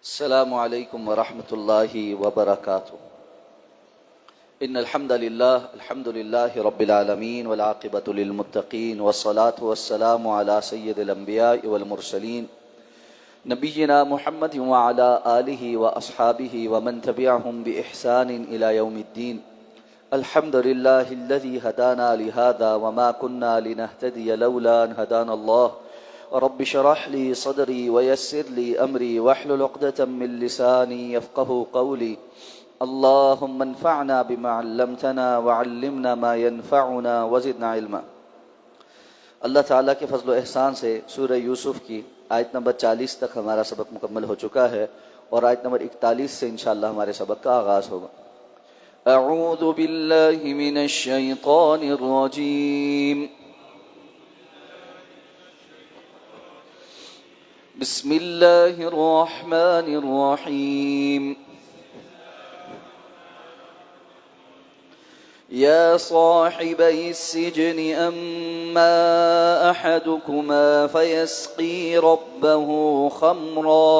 السلام علیکم ورحمۃ اللہ وبرکاتہ ان الحمد للہ رب العالمین والعاقبۃ للمتقین والصلاة والسلام علی سید الانبیاء والمرسلین نبینا محمد وعلی آلہ واصحابہ ومن تبعہم بإحسان الی یوم الدین الحمد للہ الذی ہدانا لہذا وما كنا لنہتدی لولا ان ہدانا اللہ رب اشرح لي صدري ويسر لي أمري واحلل عقدة من لساني يفقهوا قولي اللهم انفعنا بما علمتنا وعلمنا ما ينفعنا وزدنا علما۔ اللہ تعالیٰ کے فضل و احسان سے سورہ یوسف کی آیت نمبر 40 تک ہمارا سبق مکمل ہو چکا ہے اور آیت نمبر 41 سے انشاءاللہ ہمارے سبق کا آغاز ہوگا۔ اعوذ باللہ من الشیطان الرجیم، بسم اللہ الرحمن الرحیم۔ یا صاحبی السجن اما احدکما فیسقی ربہ خمرا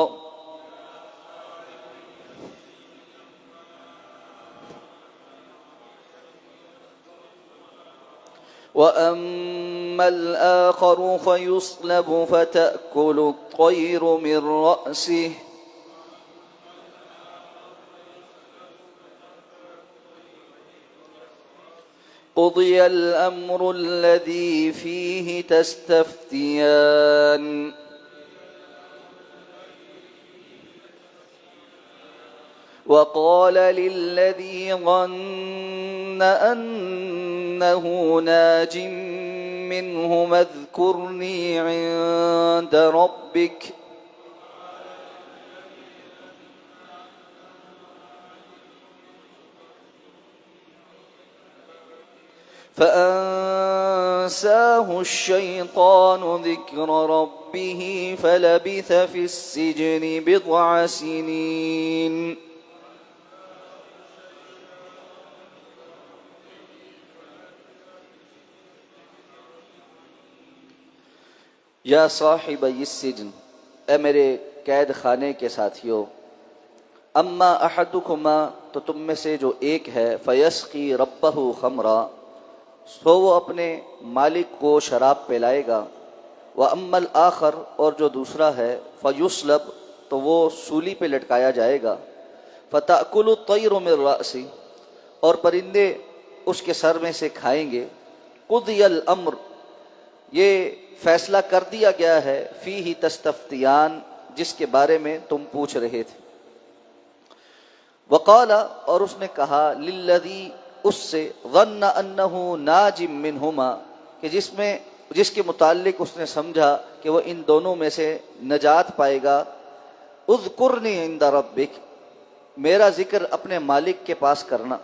وأما الآخر فيصلب فتأكل الطير من رأسه قضي الأمر الذي فيه تستفتيان وقال للذي ظن أنه ناج منهما اذكرني عند ربك فأنساه الشيطان ذكر ربه فلبث في السجن بضع سنين یا صاحب السجن، اے میرے قید خانے کے ساتھیو، اما احدکما، تو تم میں سے جو ایک ہے، فیسقی ربہ خمرا، سو وہ اپنے مالک کو شراب پلائے گا، واما الآخر، اور جو دوسرا ہے، فیصلب، تو وہ سولی پہ لٹکایا جائے گا، فتأکل الطیر من رأسی، اور پرندے اس کے سر میں سے کھائیں گے، قضی الامر، یہ فیصلہ کر دیا گیا ہے، فیہ تستفتیان، جس کے بارے میں تم پوچھ رہے تھے۔ وقال، اور اس نے کہا، للذی، اس سے، ظن انہ ناج منہما، کہ جس کے متعلق اس نے سمجھا کہ وہ ان دونوں میں سے نجات پائے گا، اذکرنی عند ربک، میرا ذکر اپنے مالک کے پاس کرنا،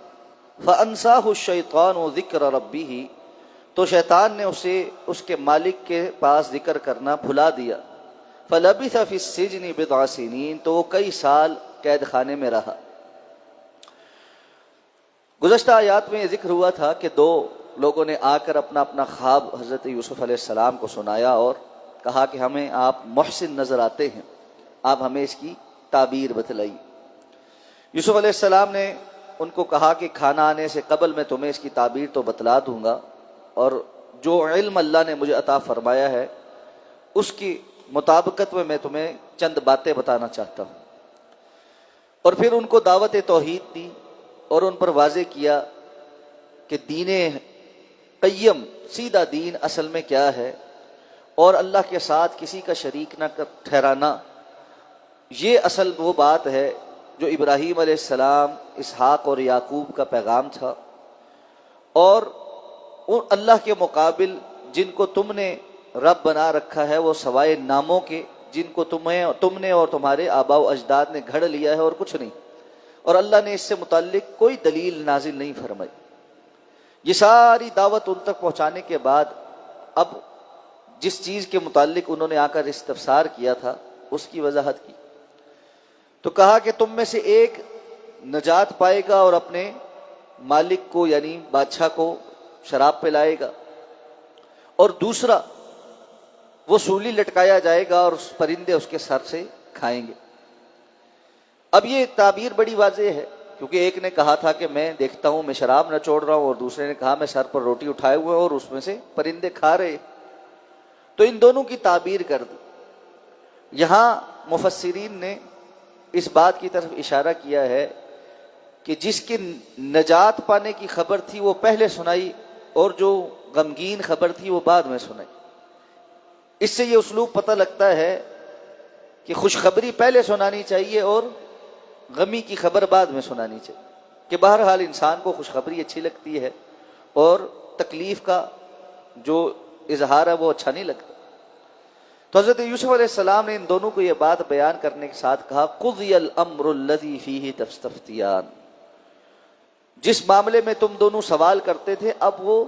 فانساہ الشیطان ذکر ربہ، تو شیطان نے اسے اس کے مالک کے پاس ذکر کرنا بھلا دیا، فلبث فی السجن بضع سنین، تو وہ کئی سال قید خانے میں رہا۔ گزشتہ آیات میں یہ ذکر ہوا تھا کہ دو لوگوں نے آ کر اپنا اپنا خواب حضرت یوسف علیہ السلام کو سنایا اور کہا کہ ہمیں آپ محسن نظر آتے ہیں، آپ ہمیں اس کی تعبیر بتلائیے۔ یوسف علیہ السلام نے ان کو کہا کہ کھانا آنے سے قبل میں تمہیں اس کی تعبیر تو بتلا دوں گا، اور جو علم اللہ نے مجھے عطا فرمایا ہے اس کی مطابقت میں تمہیں چند باتیں بتانا چاہتا ہوں۔ اور پھر ان کو دعوت توحید دی اور ان پر واضح کیا کہ دین قیم، سیدھا دین اصل میں کیا ہے، اور اللہ کے ساتھ کسی کا شریک نہ ٹھہرانا، یہ اصل وہ بات ہے جو ابراہیم علیہ السلام، اسحاق اور یعقوب کا پیغام تھا، اور اللہ کے مقابل جن کو تم نے رب بنا رکھا ہے وہ سوائے ناموں کے، جن کو تم نے اور تمہارے آباء و اجداد نے گھڑ لیا ہے اور کچھ نہیں، اور اللہ نے اس سے متعلق کوئی دلیل نازل نہیں فرمائی۔ یہ ساری دعوت ان تک پہنچانے کے بعد اب جس چیز کے متعلق انہوں نے آ کر استفسار کیا تھا اس کی وضاحت کی، تو کہا کہ تم میں سے ایک نجات پائے گا اور اپنے مالک کو یعنی بادشاہ کو شراب پلائے گا، اور دوسرا وہ سولی لٹکایا جائے گا اور پرندے اس کے سر سے کھائیں گے۔ اب یہ تعبیر بڑی واضح ہے، کیونکہ ایک نے کہا تھا کہ میں دیکھتا ہوں میں شراب نہ چھوڑ رہا ہوں، اور دوسرے نے کہا میں سر پر روٹی اٹھائے ہوئے اور اس میں سے پرندے کھا رہے. تو ان دونوں کی تعبیر کر دی. یہاں مفسرین نے اس بات کی طرف اشارہ کیا ہے کہ جس کی نجات پانے کی خبر تھی وہ پہلے سنائی، اور جو غمگین خبر تھی وہ بعد میں سنائی. اس سے یہ اسلوب پتہ لگتا ہے کہ خوشخبری پہلے سنانی چاہیے اور غمی کی خبر بعد میں سنانی چاہیے، کہ بہرحال انسان کو خوشخبری اچھی لگتی ہے اور تکلیف کا جو اظہار ہے وہ اچھا نہیں لگتا. تو حضرت یوسف علیہ السلام نے ان دونوں کو یہ بات بیان کرنے کے ساتھ کہا قضی الامر الذی فیہ تستفتیان، جس معاملے میں تم دونوں سوال کرتے تھے اب وہ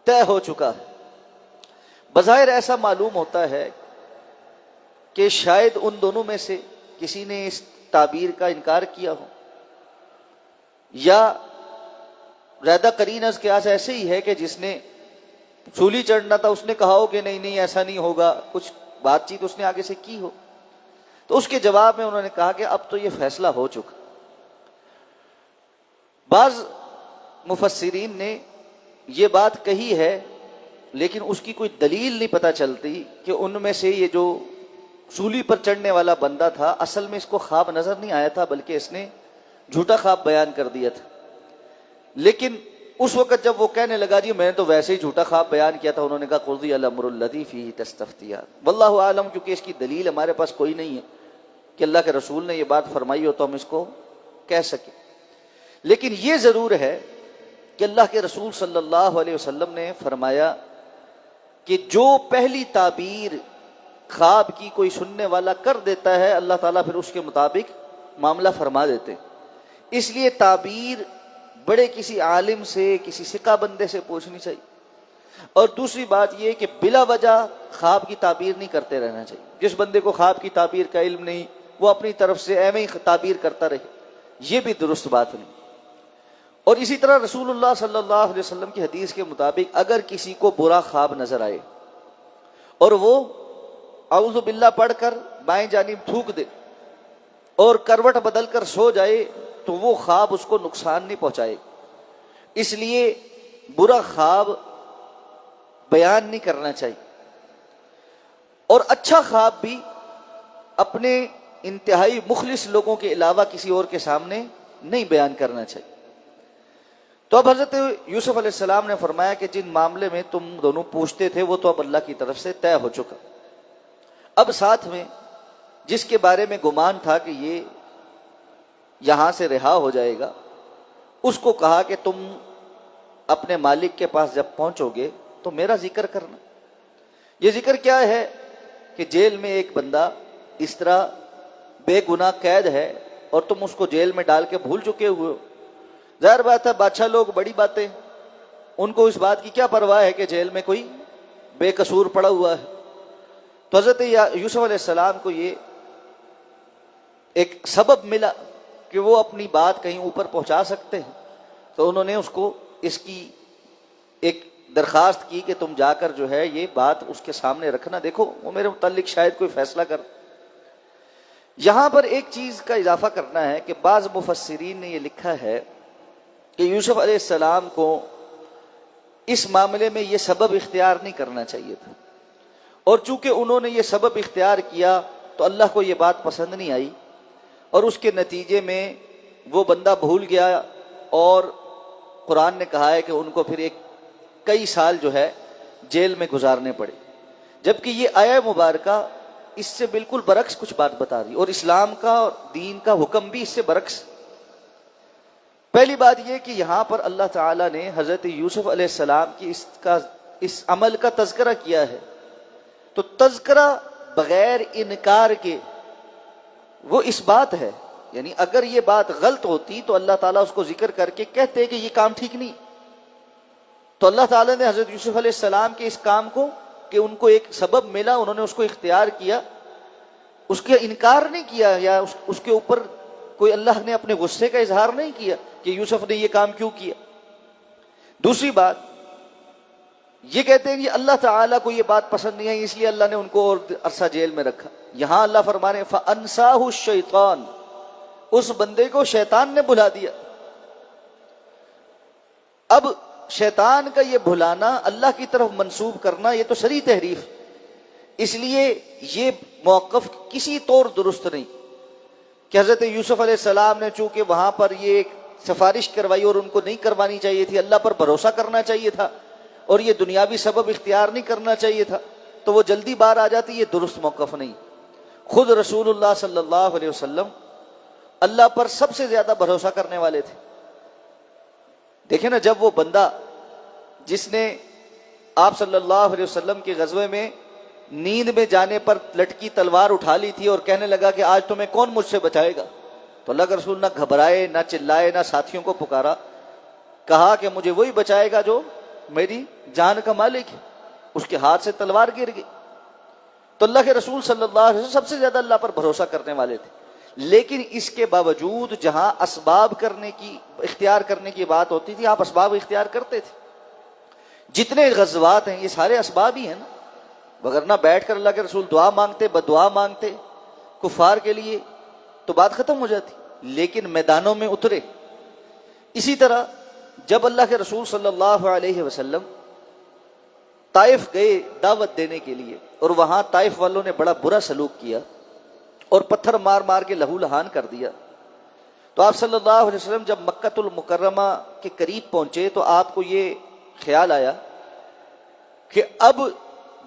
طے ہو چکا ہے. بظاہر ایسا معلوم ہوتا ہے کہ شاید ان دونوں میں سے کسی نے اس تعبیر کا انکار کیا ہو، یا زیادہ قرین از قیاس ایسے ہی ہے کہ جس نے سولی چڑھنا تھا اس نے کہا ہو کہ نہیں نہیں ایسا نہیں ہوگا، کچھ بات چیت اس نے آگے سے کی ہو. تو اس کے جواب میں انہوں نے کہا کہ اب تو یہ فیصلہ ہو چکا. بعض مفسرین نے یہ بات کہی ہے لیکن اس کی کوئی دلیل نہیں پتہ چلتی کہ ان میں سے یہ جو سولی پر چڑھنے والا بندہ تھا اصل میں اس کو خواب نظر نہیں آیا تھا، بلکہ اس نے جھوٹا خواب بیان کر دیا تھا. لیکن اس وقت جب وہ کہنے لگا جی میں نے تو ویسے ہی جھوٹا خواب بیان کیا تھا، انہوں نے کہا قضی الامر الذی فیہ تستفتیان. واللہ عالم، کیونکہ اس کی دلیل ہمارے پاس کوئی نہیں ہے کہ اللہ کے رسول نے یہ بات فرمائی ہو تو ہم اس کو کہہ سکیں. لیکن یہ ضرور ہے کہ اللہ کے رسول صلی اللہ علیہ وسلم نے فرمایا کہ جو پہلی تعبیر خواب کی کوئی سننے والا کر دیتا ہے اللہ تعالیٰ پھر اس کے مطابق معاملہ فرما دیتے. اس لیے تعبیر بڑے کسی عالم سے، کسی ثقہ بندے سے پوچھنی چاہیے. اور دوسری بات یہ کہ بلا وجہ خواب کی تعبیر نہیں کرتے رہنا چاہیے. جس بندے کو خواب کی تعبیر کا علم نہیں وہ اپنی طرف سے ایویں ہی تعبیر کرتا رہے، یہ بھی درست بات نہیں. اور اسی طرح رسول اللہ صلی اللہ علیہ وسلم کی حدیث کے مطابق اگر کسی کو برا خواب نظر آئے اور وہ اعوذ باللہ پڑھ کر بائیں جانب تھوک دے اور کروٹ بدل کر سو جائے تو وہ خواب اس کو نقصان نہیں پہنچائے. اس لیے برا خواب بیان نہیں کرنا چاہیے، اور اچھا خواب بھی اپنے انتہائی مخلص لوگوں کے علاوہ کسی اور کے سامنے نہیں بیان کرنا چاہیے. تو اب حضرت یوسف علیہ السلام نے فرمایا کہ جن معاملے میں تم دونوں پوچھتے تھے وہ تو اب اللہ کی طرف سے طے ہو چکا. اب ساتھ میں جس کے بارے میں گمان تھا کہ یہ یہاں سے رہا ہو جائے گا اس کو کہا کہ تم اپنے مالک کے پاس جب پہنچو گے تو میرا ذکر کرنا. یہ ذکر کیا ہے کہ جیل میں ایک بندہ اس طرح بے گناہ قید ہے اور تم اس کو جیل میں ڈال کے بھول چکے ہوئے ہو. ظاہر بات ہے بادشاہ لوگ بڑی باتیں، ان کو اس بات کی کیا پرواہ ہے کہ جیل میں کوئی بے قصور پڑا ہوا ہے. تو حضرت یوسف علیہ السلام کو یہ ایک سبب ملا کہ وہ اپنی بات کہیں اوپر پہنچا سکتے ہیں، تو انہوں نے اس کو اس کی ایک درخواست کی کہ تم جا کر جو ہے یہ بات اس کے سامنے رکھنا، دیکھو وہ میرے متعلق شاید کوئی فیصلہ کر. یہاں پر ایک چیز کا اضافہ کرنا ہے کہ بعض مفسرین نے یہ لکھا ہے کہ یوسف علیہ السلام کو اس معاملے میں یہ سبب اختیار نہیں کرنا چاہیے تھا، اور چونکہ انہوں نے یہ سبب اختیار کیا تو اللہ کو یہ بات پسند نہیں آئی، اور اس کے نتیجے میں وہ بندہ بھول گیا، اور قرآن نے کہا ہے کہ ان کو پھر کئی سال جو ہے جیل میں گزارنے پڑے. جبکہ یہ آیہ مبارکہ اس سے بالکل برعکس کچھ بات بتا رہی، اور اسلام کا اور دین کا حکم بھی اس سے برعکس. پہلی بات یہ کہ یہاں پر اللہ تعالیٰ نے حضرت یوسف علیہ السلام کی اس عمل کا تذکرہ کیا ہے، تو تذکرہ بغیر انکار کے وہ اس بات ہے. یعنی اگر یہ بات غلط ہوتی تو اللہ تعالیٰ اس کو ذکر کر کے کہتے کہ یہ کام ٹھیک نہیں. تو اللہ تعالیٰ نے حضرت یوسف علیہ السلام کے اس کام کو کہ ان کو ایک سبب ملا، انہوں نے اس کو اختیار کیا، اس کے انکار نہیں کیا، یا اس کے اوپر کوئی اللہ نے اپنے غصے کا اظہار نہیں کیا کہ یوسف نے یہ کام کیوں کیا. دوسری بات یہ کہتے ہیں کہ اللہ تعالیٰ کو یہ بات پسند نہیں ہے، اس لیے اللہ نے ان کو اور عرصہ جیل میں رکھا. یہاں اللہ فرمانے فَأَنْسَاهُ الشَّيْطَانُ، اس بندے کو شیطان نے بھلا دیا. اب شیطان کا یہ بھلانا اللہ کی طرف منسوب کرنا یہ تو شرعی تحریف. اس لیے یہ موقف کسی طور درست نہیں کہ حضرت یوسف علیہ السلام نے چونکہ وہاں پر یہ ایک سفارش کروائی اور ان کو نہیں کروانی چاہیے تھی, اللہ پر بھروسہ کرنا چاہیے تھا اور یہ دنیاوی سبب اختیار نہیں کرنا چاہیے تھا, تو وہ جلدی باہر آ جاتی. یہ درست موقف نہیں. خود رسول اللہ صلی اللہ علیہ وسلم اللہ پر سب سے زیادہ بھروسہ کرنے والے تھے. دیکھیں نا, جب وہ بندہ جس نے آپ صلی اللہ علیہ وسلم کے غزوے میں نیند میں جانے پر لٹکی تلوار اٹھا لی تھی اور کہنے لگا کہ آج تمہیں کون مجھ سے بچائے گا, تو اللہ کے رسول نہ گھبرائے, نہ چلائے, نہ ساتھیوں کو پکارا, کہا کہ مجھے وہی بچائے گا جو میری جان کا مالک ہے. اس کے ہاتھ سے تلوار گر گئی. تو اللہ کے رسول صلی اللہ علیہ وسلم سب سے زیادہ اللہ پر بھروسہ کرنے والے تھے. لیکن اس کے باوجود جہاں اسباب کرنے کی اختیار کرنے کی بات ہوتی تھی, آپ اسباب اختیار کرتے تھے. جتنے غزوات ہیں یہ سارے اسباب ہی ہیں نا, وگرنہ بیٹھ کر اللہ کے رسول دعا مانگتے, بدعا مانگتے کفار کے لیے تو بات ختم ہو جاتی. لیکن میدانوں میں اترے. اسی طرح جب اللہ کے رسول صلی اللہ علیہ وسلم طائف گئے دعوت دینے کے لیے, اور وہاں طائف والوں نے بڑا برا سلوک کیا اور پتھر مار مار کے لہو لہان کر دیا, تو آپ صلی اللہ علیہ وسلم جب مکۃ المکرمہ کے قریب پہنچے تو آپ کو یہ خیال آیا کہ اب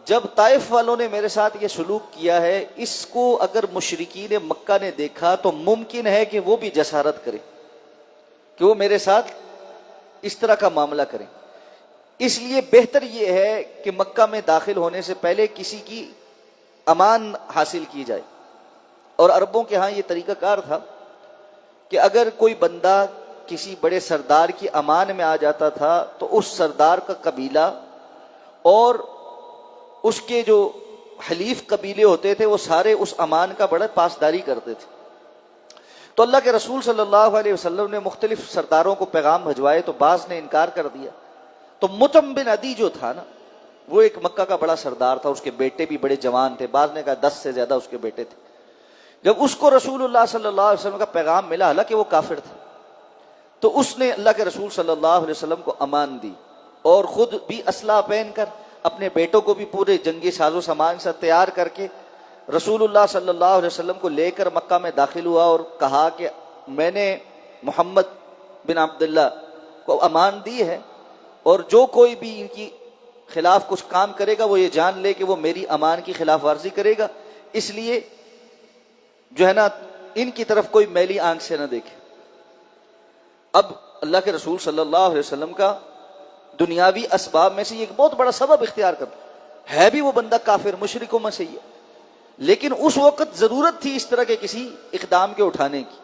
جب طائف والوں نے میرے ساتھ یہ سلوک کیا ہے, اس کو اگر مشرکین مکہ نے دیکھا تو ممکن ہے کہ وہ بھی جسارت کرے کہ وہ میرے ساتھ اس طرح کا معاملہ کریں. اس لیے بہتر یہ ہے کہ مکہ میں داخل ہونے سے پہلے کسی کی امان حاصل کی جائے. اور عربوں کے ہاں یہ طریقہ کار تھا کہ اگر کوئی بندہ کسی بڑے سردار کی امان میں آ جاتا تھا تو اس سردار کا قبیلہ اور اس کے جو حلیف قبیلے ہوتے تھے وہ سارے اس امان کا بڑا پاسداری کرتے تھے. تو اللہ کے رسول صلی اللہ علیہ وسلم نے مختلف سرداروں کو پیغام بھجوائے تو بعض نے انکار کر دیا. تو مطعم بن عدی جو تھا نا, وہ ایک مکہ کا بڑا سردار تھا, اس کے بیٹے بھی بڑے جوان تھے, بعض نے کہا 10 سے زیادہ اس کے بیٹے تھے. جب اس کو رسول اللہ صلی اللہ علیہ وسلم کا پیغام ملا, حالانکہ وہ کافر تھا, تو اس نے اللہ کے رسول صلی اللہ علیہ وسلم کو امان دی اور خود بھی اسلحہ پہن کر اپنے بیٹوں کو بھی پورے جنگی ساز و سامان سے تیار کر کے رسول اللہ صلی اللہ علیہ وسلم کو لے کر مکہ میں داخل ہوا اور کہا کہ میں نے محمد بن عبداللہ کو امان دی ہے, اور جو کوئی بھی ان کی خلاف کچھ کام کرے گا وہ یہ جان لے کہ وہ میری امان کی خلاف ورزی کرے گا, اس لیے جو ہے نا ان کی طرف کوئی میلی آنکھ سے نہ دیکھے. اب اللہ کے رسول صلی اللہ علیہ وسلم کا دنیاوی اسباب میں سے یہ ایک بہت بڑا سبب اختیار کرنا ہے, بھی وہ بندہ کافر مشرکوں میں سے ہی ہے, لیکن اس وقت ضرورت تھی اس طرح کے کسی اقدام کے اٹھانے کی.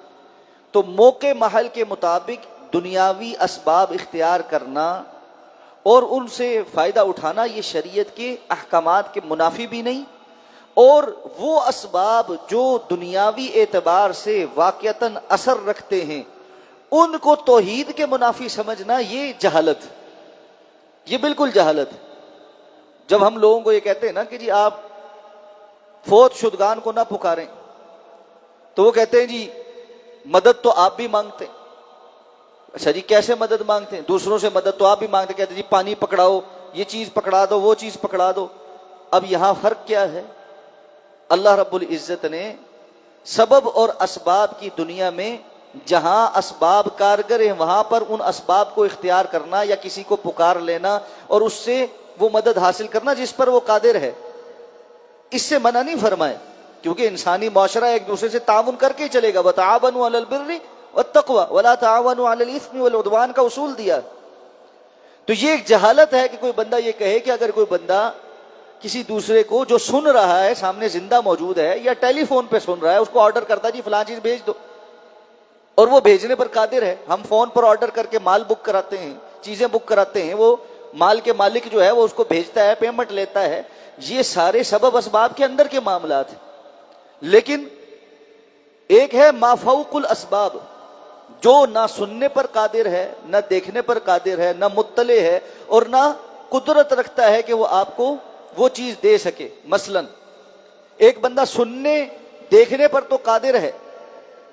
تو موقع محل کے مطابق دنیاوی اسباب اختیار کرنا اور ان سے فائدہ اٹھانا یہ شریعت کے احکامات کے منافی بھی نہیں, اور وہ اسباب جو دنیاوی اعتبار سے واقعتاً اثر رکھتے ہیں ان کو توحید کے منافی سمجھنا یہ جہالت, یہ بالکل جہالت. جب ہم لوگوں کو یہ کہتے ہیں نا کہ جی آپ فوت شدگان کو نہ پکاریں, تو وہ کہتے ہیں جی مدد تو آپ بھی مانگتے ہیں. اچھا جی کیسے مدد مانگتے ہیں؟ دوسروں سے مدد تو آپ بھی مانگتے, کہتے ہیں جی پانی پکڑاؤ, یہ چیز پکڑا دو, وہ چیز پکڑا دو. اب یہاں فرق کیا ہے؟ اللہ رب العزت نے سبب اور اسباب کی دنیا میں جہاں اسباب کارگر ہیں وہاں پر ان اسباب کو اختیار کرنا یا کسی کو پکار لینا اور اس سے وہ مدد حاصل کرنا جس پر وہ قادر ہے, اس سے منع نہیں فرمائے, کیونکہ انسانی معاشرہ ایک دوسرے سے تعاون کر کے چلے گا. وتعاونوا علی البر والتقوی ولا تعاونوا علی الاثم والعدوان کا اصول دیا. تو یہ ایک جہالت ہے کہ کوئی بندہ یہ کہے کہ اگر کوئی بندہ کسی دوسرے کو جو سن رہا ہے سامنے زندہ موجود ہے یا ٹیلی فون پہ سن رہا ہے اس کو آرڈر کرتا ہے جی فلاں چیز بھیج دو, اور وہ بھیجنے پر قادر ہے. ہم فون پر آرڈر کر کے مال بک کراتے ہیں, چیزیں بک کراتے ہیں, وہ مال کے مالک جو ہے وہ اس کو بھیجتا ہے, پیمنٹ لیتا ہے. یہ سارے سبب اسباب کے اندر کے معاملات ہیں. لیکن ایک ہے ما فوق الاسباب, جو نہ سننے پر قادر ہے, نہ دیکھنے پر قادر ہے, نہ مطلع ہے, اور نہ قدرت رکھتا ہے کہ وہ آپ کو وہ چیز دے سکے. مثلا ایک بندہ سننے دیکھنے پر تو قادر ہے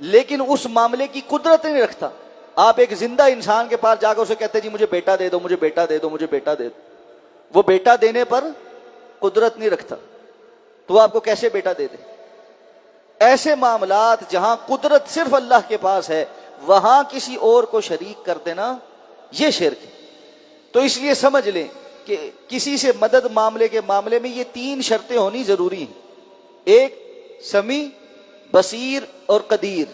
لیکن اس معاملے کی قدرت نہیں رکھتا. آپ ایک زندہ انسان کے پاس جا کر اسے کہتے جی مجھے بیٹا دے دو، مجھے بیٹا دے دو، مجھے بیٹا دے دو، وہ بیٹا دینے پر قدرت نہیں رکھتا، تو وہ آپ کو کیسے بیٹا دے دے؟ ایسے معاملات جہاں قدرت صرف اللہ کے پاس ہے وہاں کسی اور کو شریک کر دینا یہ شرک ہے. تو اس لیے سمجھ لیں کہ کسی سے مدد معاملے کے معاملے میں یہ 3 شرطیں ہونی ضروری ہیں. ایک، سمیع، بصیر اور قدیر.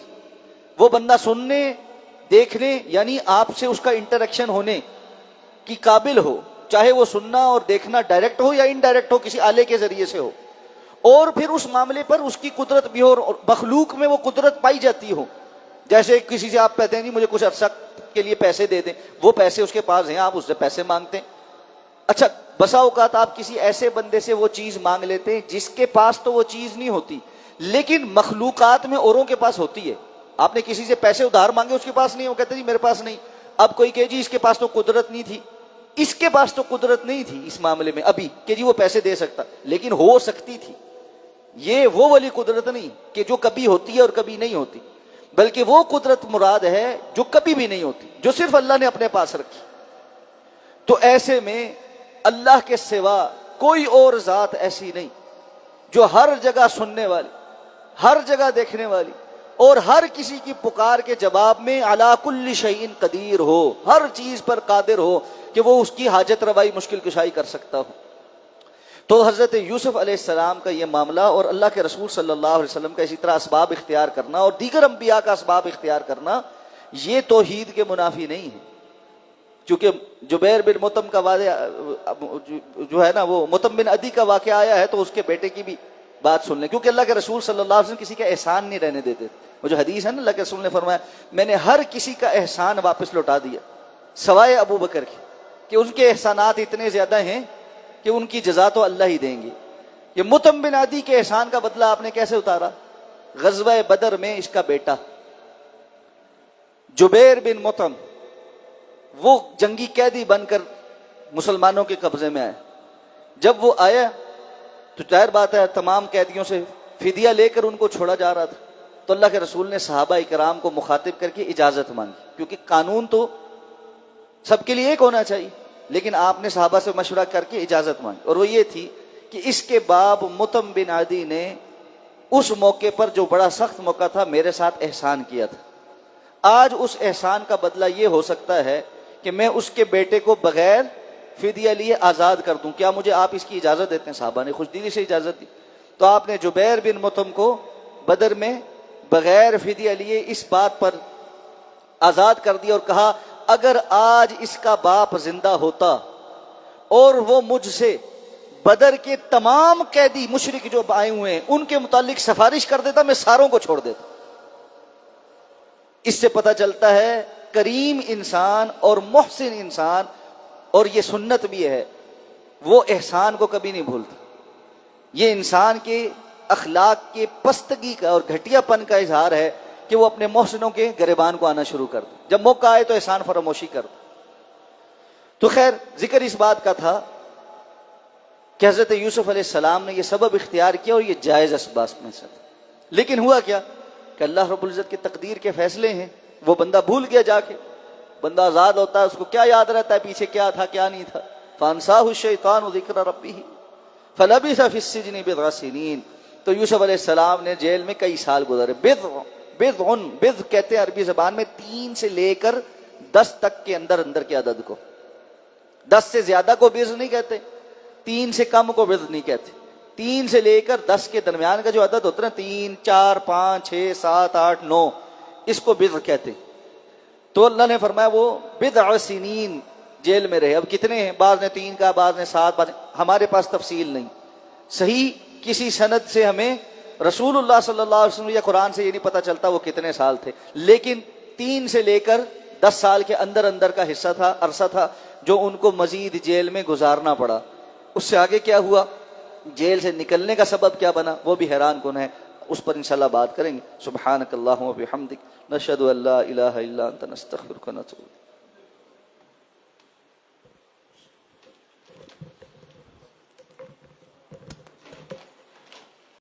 وہ بندہ سننے، دیکھنے یعنی آپ سے اس کا انٹریکشن ہونے کی قابل ہو، چاہے وہ سننا اور دیکھنا ڈائریکٹ ہو یا انڈائریکٹ ہو، کسی آلے کے ذریعے سے ہو، اور پھر اس معاملے پر اس کی قدرت بھی ہو اور مخلوق میں وہ قدرت پائی جاتی ہو. جیسے کسی سے آپ کہتے ہیں جی مجھے کچھ عرصہ کے لیے پیسے دے دیں، وہ پیسے اس کے پاس ہیں، آپ اس سے پیسے مانگتے ہیں. اچھا، بسا اوقات آپ کسی ایسے بندے سے وہ چیز مانگ لیتے ہیں جس کے پاس تو وہ چیز نہیں ہوتی لیکن مخلوقات میں اوروں کے پاس ہوتی ہے. آپ نے کسی سے پیسے ادھار مانگے، اس کے پاس نہیں، وہ کہتے جی میرے پاس نہیں. اب کوئی کہ جی اس کے پاس تو قدرت نہیں تھی، اس کے پاس تو قدرت نہیں تھی اس معاملے میں ابھی کہ جی وہ پیسے دے سکتا، لیکن ہو سکتی تھی. یہ وہ والی قدرت نہیں کہ جو کبھی ہوتی ہے اور کبھی نہیں ہوتی، بلکہ وہ قدرت مراد ہے جو کبھی بھی نہیں ہوتی، جو صرف اللہ نے اپنے پاس رکھی. تو ایسے میں اللہ کے سوا کوئی اور ذات ایسی نہیں جو ہر جگہ سننے والی، ہر جگہ دیکھنے والی اور ہر کسی کی پکار کے جواب میں علی کل شیء قدیر ہو، ہر چیز پر قادر ہو کہ وہ اس کی حاجت روائی، مشکل کشائی کر سکتا ہو. تو حضرت یوسف علیہ السلام کا یہ معاملہ اور اللہ کے رسول صلی اللہ علیہ وسلم کا اسی طرح اسباب اختیار کرنا اور دیگر انبیاء کا اسباب اختیار کرنا یہ توحید کے منافی نہیں ہے. چونکہ جبیر بن مطعم کا جو ہے نا وہ مطعم بن عدی کا واقعہ آیا ہے تو اس کے بیٹے کی بھی بات سن لیں، کیونکہ اللہ کے رسول صلی اللہ علیہ وسلم کسی کا احسان نہیں رہنے دیتے. وہ جو حدیث ہے نا، اللہ کے رسول نے فرمایا میں نے ہر کسی کا احسان واپس لوٹا دیا سوائے ابو بکر کے، کہ ان کے احسانات اتنے زیادہ ہیں کہ ان کی جزا تو اللہ ہی دیں گے. یہ مطعم بن عدی کے احسان کا بدلہ آپ نے کیسے اتارا؟ غزوہ بدر میں اس کا بیٹا جبیر بن مطعم وہ جنگی قیدی بن کر مسلمانوں کے قبضے میں آئے. جب وہ آیا تو ظاہر بات ہے تمام قیدیوں سے فدیہ لے کر ان کو چھوڑا جا رہا تھا، تو اللہ کے رسول نے صحابہ کرام کو مخاطب کر کے اجازت مانگی، کیونکہ قانون تو سب کے لیے ایک ہونا چاہیے، لیکن آپ نے صحابہ سے مشورہ کر کے اجازت مانگی، اور وہ یہ تھی کہ اس کے باب مطعم بن عدی نے اس موقع پر جو بڑا سخت موقع تھا میرے ساتھ احسان کیا تھا. آج اس احسان کا بدلہ یہ ہو سکتا ہے کہ میں اس کے بیٹے کو بغیر فدیہ لیے آزاد کر دوں، کیا مجھے آپ اس کی اجازت دیتے ہیں؟ صحابہ نے خوش دلی سے اجازت دی. تو آپ نے جبیر بن مطعم کو بدر میں بغیر فدیہ لیے اس بات پر آزاد کر دیا اور کہا اگر آج اس کا باپ زندہ ہوتا اور وہ مجھ سے بدر کے تمام قیدی مشرک جو آئے ہوئے ہیں ان کے متعلق سفارش کر دیتا، میں ساروں کو چھوڑ دیتا. اس سے پتہ چلتا ہے کریم انسان اور محسن انسان، اور یہ سنت بھی ہے، وہ احسان کو کبھی نہیں بھولتا. یہ انسان کے اخلاق کے پستگی کا اور گھٹیا پن کا اظہار ہے کہ وہ اپنے محسنوں کے گریبان کو آنا شروع کر دے، جب موقع آئے تو احسان فراموشی کر دے. تو خیر ذکر اس بات کا تھا کہ حضرت یوسف علیہ السلام نے یہ سبب اختیار کیا اور یہ جائز اسباب میں سے تھا. لیکن ہوا کیا کہ اللہ رب العزت کی تقدیر کے فیصلے ہیں، وہ بندہ بھول گیا. جا کے بندہ آزاد ہوتا ہے اس کو کیا یاد رہتا ہے پیچھے کیا تھا کیا نہیں تھا. فانساہ الشیطان ذکر ربہ فلبث فی السجن بضع سنین. تو یوسف علیہ السلام نے جیل میں کئی سال گزارے. بضع کہتے ہیں عربی زبان میں 3 سے لے کر 10 تک کے اندر کی عدد کو. 10 سے زیادہ کو بضع نہیں کہتے، 3 سے کم کو بضع نہیں کہتے. 3 سے لے کر 10 کے درمیان کا جو عدد ہوتا ہے نا، 3 4 5 6 7 8 9، اس کو بضع کہتے. تو اللہ نے فرمایا وہ بضع سنین جیل میں رہے. اب کتنے ہیں؟ بعض نے 3 کہا، بعض نے 7، بعض ہمارے پاس تفصیل نہیں. صحیح کسی سند سے ہمیں رسول اللہ صلی اللہ علیہ وسلم یا قرآن سے یہ نہیں پتہ چلتا وہ کتنے سال تھے، لیکن 3 سے لے کر 10 سال کے اندر کا حصہ تھا، عرصہ تھا جو ان کو مزید جیل میں گزارنا پڑا. اس سے آگے کیا ہوا، جیل سے نکلنے کا سبب کیا بنا، وہ بھی حیران کن ہے. اس پر انشاءاللہ بات کریں گے. سبحانک اللہم و بحمدک نشہد ان لا الہ الا انت نستغفرک و نتوب الیک.